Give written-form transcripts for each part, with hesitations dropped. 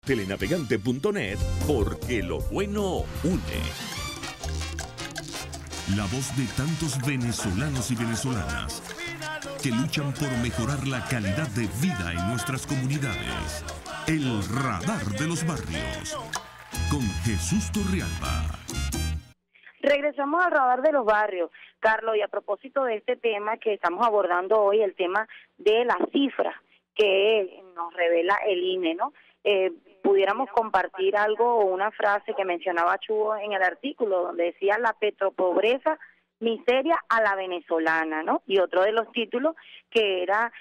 Telenavegante.net, porque lo bueno une. La voz de tantos venezolanos y venezolanas que luchan por mejorar la calidad de vida en nuestras comunidades. El radar de los barrios, con Jesús Torrealba. Regresamos al radar de los barrios, Carlos, y a propósito de este tema que estamos abordando hoy, el tema de las cifras que nos revela el INE, ¿no? Pudiéramos compartir algo o una frase que mencionaba Chugo en el artículo, donde decía la petropobreza, miseria a la venezolana, ¿no? Y otro de los títulos que era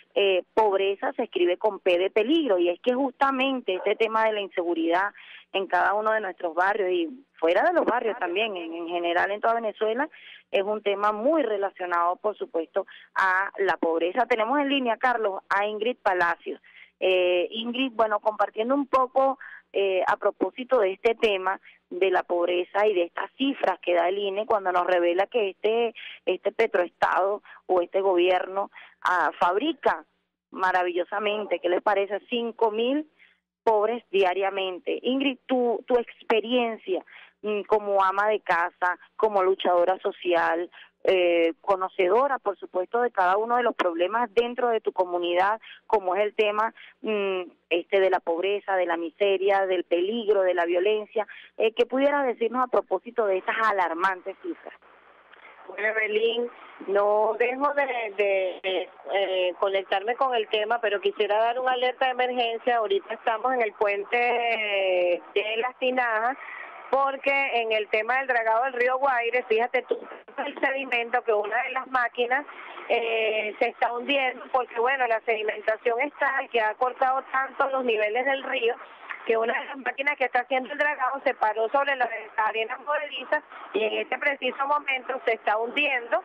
pobreza se escribe con P de peligro, y es que justamente este tema de la inseguridad en cada uno de nuestros barrios y fuera de los barrios también, en general en toda Venezuela, es un tema muy relacionado, por supuesto, a la pobreza. Tenemos en línea, Carlos, a Ingrid Palacios. Ingrid, bueno, compartiendo un poco a propósito de este tema de la pobreza y de estas cifras que da el INE cuando nos revela que este petroestado o este gobierno fabrica maravillosamente, ¿qué les parece? 5.000 pobres diariamente. Ingrid, tu experiencia como ama de casa, como luchadora social, conocedora, por supuesto, de cada uno de los problemas dentro de tu comunidad, como es el tema de la pobreza, de la miseria, del peligro, de la violencia, ¿qué pudieras decirnos a propósito de estas alarmantes cifras? Bueno, Evelyn, no dejo de conectarme con el tema, pero quisiera dar una alerta de emergencia. Ahorita estamos en el puente de Las Tinajas, porque en el tema del dragado del río Guaire, fíjate tú, el sedimento que una de las máquinas se está hundiendo, porque bueno, la sedimentación está que ha cortado tanto los niveles del río, que una de las máquinas que está haciendo el dragado se paró sobre las arenas movedizas y en este preciso momento se está hundiendo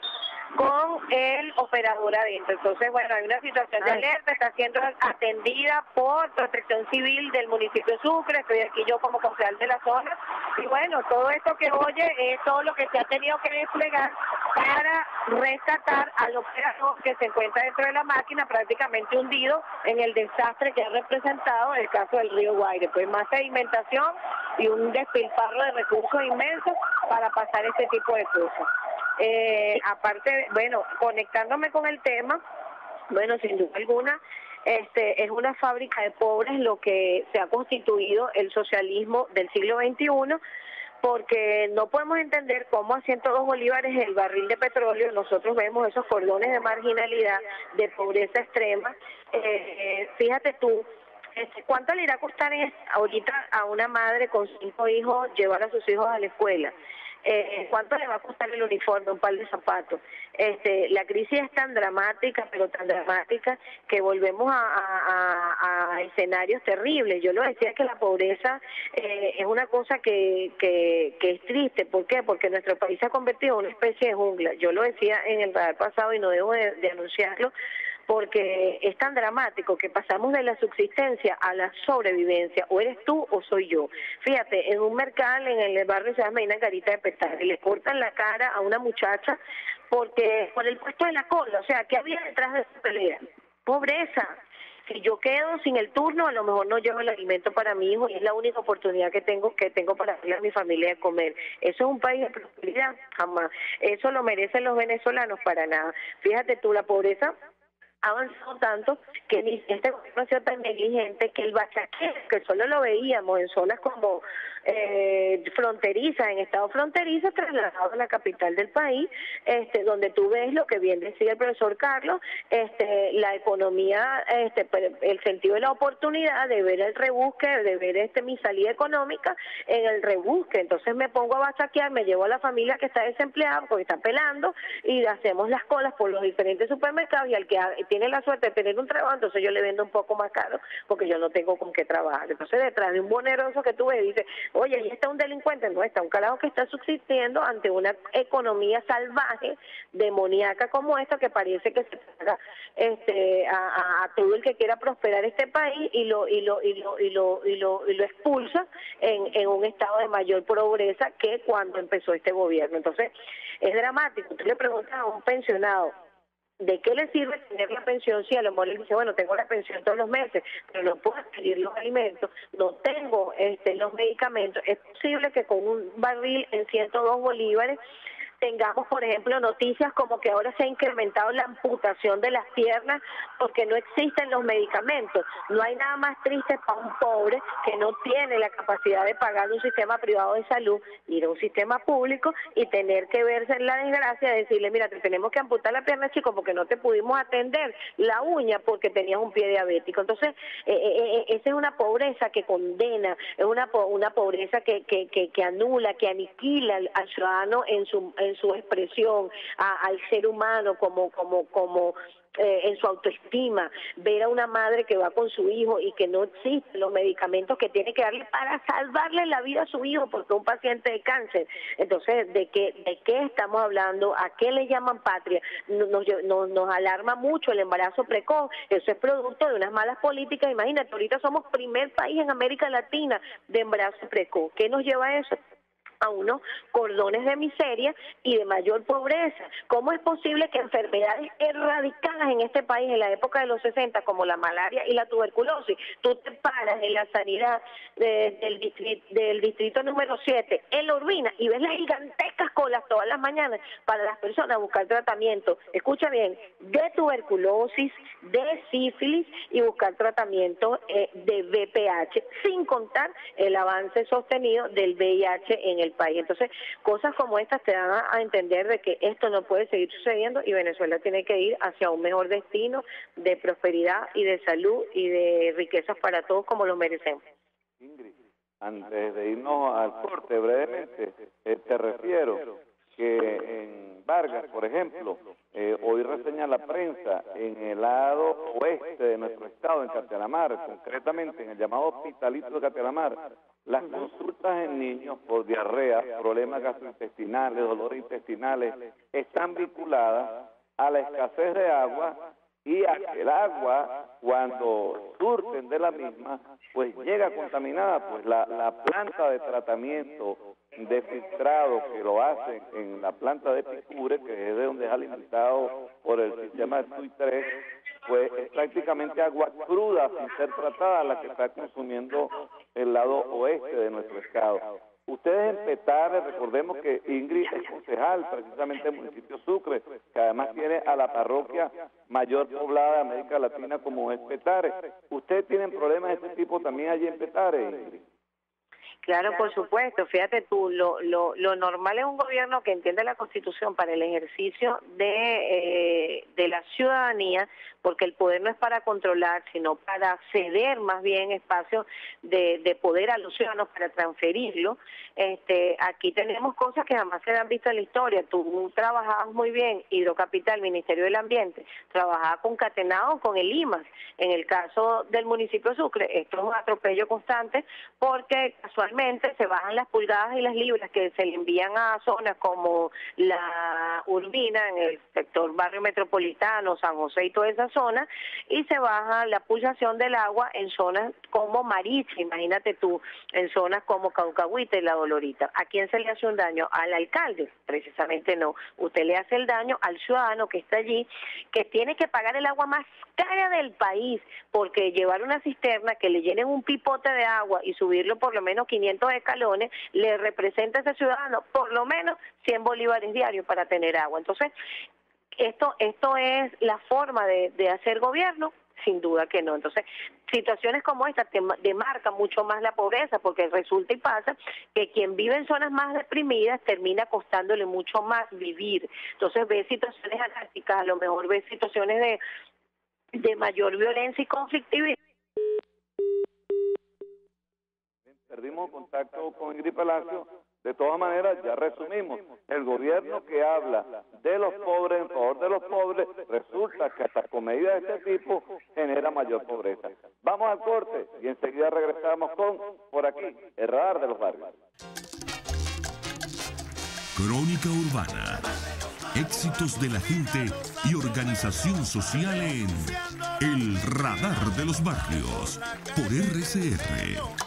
con el operador adentro. Entonces, bueno, hay una situación de alerta, está siendo atendida por Protección Civil del municipio de Sucre, estoy aquí yo como concejal de la zona, y bueno, todo esto que oye es todo lo que se ha tenido que desplegar para rescatar al operador que se encuentra dentro de la máquina prácticamente hundido en el desastre que ha representado el caso del río Guaire. Pues más sedimentación y un despilfarro de recursos inmensos para pasar este tipo de cosas. Aparte, bueno, conectándome con el tema, bueno, sin duda alguna, es una fábrica de pobres lo que se ha constituido el socialismo del siglo XXI, porque no podemos entender cómo a 102 bolívares el barril de petróleo nosotros vemos esos cordones de marginalidad, de pobreza extrema. Fíjate tú, ¿cuánto le irá a costar ahorita a una madre con 5 hijos llevar a sus hijos a la escuela? ¿Cuánto le va a costar el uniforme, un par de zapatos? La crisis es tan dramática, pero tan dramática, que volvemos a escenarios terribles. Yo lo decía que la pobreza es una cosa que es triste. ¿Por qué? Porque nuestro país se ha convertido en una especie de jungla. Yo lo decía en el radar pasado y no debo de anunciarlo, porque es tan dramático que pasamos de la subsistencia a la sobrevivencia, o eres tú o soy yo. Fíjate, en un mercal en el barrio se llama Medina Garita de Petare, le cortan la cara a una muchacha por el puesto de la cola. O sea, ¿qué había detrás de esa pelea? Pobreza. Si yo quedo sin el turno, a lo mejor no llevo el alimento para mi hijo y es la única oportunidad que tengo para darle a mi familia de comer. ¿Eso es un país de prosperidad? Jamás. ¿Eso lo merecen los venezolanos? Para nada. Fíjate tú, la pobreza ha avanzado tanto que este gobierno ha sido tan negligente que el bachaqueo, que solo lo veíamos en zonas como fronterizas, en estados fronterizos, trasladado a la capital del país, donde tú ves lo que bien decía el profesor Carlos, la economía, el sentido de la oportunidad de ver el rebusque, de ver mi salida económica en el rebusque. Entonces me pongo a bachaquear, me llevo a la familia que está desempleada porque está pelando y hacemos las colas por los diferentes supermercados, y al que tiene la suerte de tener un trabajo, entonces yo le vendo un poco más caro porque yo no tengo con qué trabajar. Entonces detrás de un boneroso que tú ves dice, oye, ahí está un delincuente. No, está un carajo que está subsistiendo ante una economía salvaje, demoníaca como esta, que parece que se paga a todo el que quiera prosperar este país y lo expulsa en un estado de mayor pobreza que cuando empezó este gobierno. Entonces es dramático. Tú le preguntas a un pensionado ¿De qué le sirve tener la pensión si a lo mejor él dice, bueno, tengo la pensión todos los meses, pero no puedo adquirir los alimentos, no tengo los medicamentos? Es posible que con un barril en 102 bolívares tengamos, por ejemplo, noticias como que ahora se ha incrementado la amputación de las piernas porque no existen los medicamentos. No hay nada más triste para un pobre que no tiene la capacidad de pagar un sistema privado de salud, ir a un sistema público y tener que verse en la desgracia de decirle, mira, te tenemos que amputar la pierna, chico, porque no te pudimos atender la uña porque tenías un pie diabético. Entonces, esa es una pobreza que condena, es una pobreza que anula, que aniquila al ciudadano en su expresión, al ser humano como en su autoestima. Ver a una madre que va con su hijo y que no existen los medicamentos que tiene que darle para salvarle la vida a su hijo porque es un paciente de cáncer. Entonces, ¿de qué estamos hablando? ¿A qué le llaman patria? Nos alarma mucho el embarazo precoz. Eso es producto de unas malas políticas. Imagínate, ahorita somos primer país en América Latina de embarazo precoz. ¿Qué nos lleva a eso? A unos cordones de miseria y de mayor pobreza. ¿Cómo es posible que enfermedades erradicadas en este país en la época de los 60, como la malaria y la tuberculosis, tú te paras en la sanidad del distrito número 7, en La Urbina, y ves las gigantescas colas todas las mañanas para las personas a buscar tratamiento, escucha bien, de tuberculosis, de sífilis y buscar tratamiento de VPH, sin contar el avance sostenido del VIH en el país? Entonces, cosas como estas te dan a entender de que esto no puede seguir sucediendo y Venezuela tiene que ir hacia un mejor destino de prosperidad y de salud y de riquezas para todos como lo merecemos. Ingrid, antes de irnos al corte brevemente, te refiero que en Vargas, por ejemplo, hoy reseña la prensa en el lado oeste de nuestro estado, en Castelamar, concretamente en el llamado Hospitalito de Castelamar, las consultas en niños por diarrea, problemas gastrointestinales, dolores intestinales, están vinculadas a la escasez de agua y a que el agua, cuando surten de la misma, pues llega contaminada, pues la planta de tratamiento de filtrado que lo hacen en la planta de Picure, que es de donde es alimentado por el sistema de TUI 3, pues es prácticamente agua cruda sin ser tratada la que está consumiendo el lado oeste de nuestro estado. Ustedes en Petare, recordemos que Ingrid es concejal precisamente del municipio Sucre, que además tiene a la parroquia mayor poblada de América Latina como es Petare. ¿Ustedes tienen problemas de este tipo también allí en Petare, Ingrid? Claro, por supuesto. Fíjate tú, lo normal es un gobierno que entiende la Constitución para el ejercicio de la ciudadanía, porque el poder no es para controlar, sino para ceder más bien espacios de poder a los ciudadanos para transferirlo. Aquí tenemos cosas que jamás se han visto en la historia. Tú trabajabas muy bien, Hidrocapital, Ministerio del Ambiente, trabajaba concatenado con el IMAS. En el caso del municipio de Sucre, esto es un atropello constante porque casualmente se bajan las pulgadas y las libras que se le envían a zonas como la Urbina, en el sector barrio metropolitano, San José y toda esa zona, y se baja la pulsación del agua en zonas como Mariche, imagínate tú, en zonas como Caucahuita y La Dolorita. ¿A quién se le hace un daño? ¿Al alcalde? Precisamente no. Usted le hace el daño al ciudadano que está allí, que tiene que pagar el agua más cara del país, porque llevar una cisterna que le llenen un pipote de agua y subirlo por lo menos 500 escalones, le representa a ese ciudadano por lo menos 100 bolívares diarios para tener agua. Entonces, esto es la forma de hacer gobierno, sin duda que no. Entonces, situaciones como esta te demarcan mucho más la pobreza, porque resulta y pasa que quien vive en zonas más deprimidas termina costándole mucho más vivir. Entonces, ves situaciones anárquicas, a lo mejor ves situaciones de mayor violencia y conflictividad. Perdimos contacto con Ingrid Palacio. De todas maneras, ya resumimos, el gobierno que habla de los pobres, en favor de los pobres, resulta que hasta con medidas de este tipo genera mayor pobreza. Vamos al corte y enseguida regresamos con, por aquí, el radar de los barrios. Crónica Urbana. Éxitos de la gente y organización social en El Radar de los Barrios, por RCR.